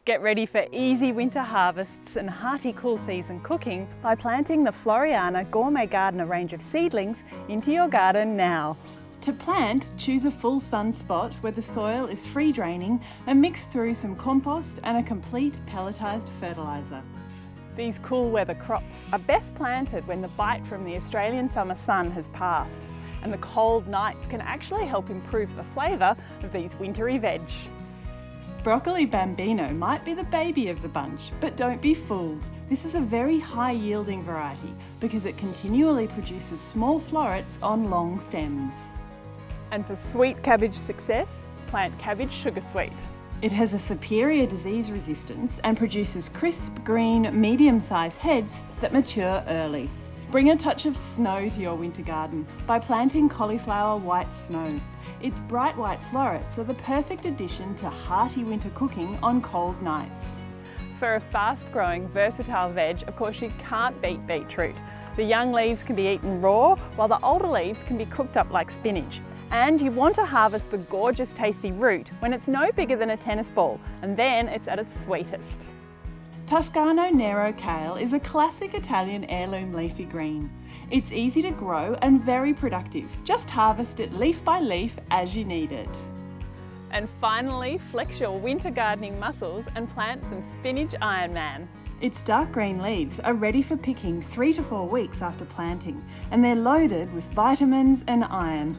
Get ready for easy winter harvests and hearty cool season cooking by planting the Floriana Gourmet Gardener range of seedlings into your garden now. To plant, choose a full sun spot where the soil is free draining and mix through some compost and a complete pelletised fertiliser. These cool weather crops are best planted when the bite from the Australian summer sun has passed, and the cold nights can actually help improve the flavour of these wintry veg. Broccoli Bambino might be the baby of the bunch, but don't be fooled. This is a very high yielding variety because it continually produces small florets on long stems. And for sweet cabbage success, plant cabbage sugar sweet. It has a superior disease resistance and produces crisp, green, medium-sized heads that mature early. Bring a touch of snow to your winter garden by planting cauliflower white snow. Its bright white florets are the perfect addition to hearty winter cooking on cold nights. For a fast-growing, versatile veg, of course you can't beat beetroot. The young leaves can be eaten raw, while the older leaves can be cooked up like spinach. And you want to harvest the gorgeous tasty root when it's no bigger than a tennis ball, and then it's at its sweetest. Toscano Nero kale is a classic Italian heirloom leafy green. It's easy to grow and very productive. Just harvest it leaf by leaf as you need it. And finally, flex your winter gardening muscles and plant some spinach Ironman. Its dark green leaves are ready for picking 3 to 4 weeks after planting, and they're loaded with vitamins and iron.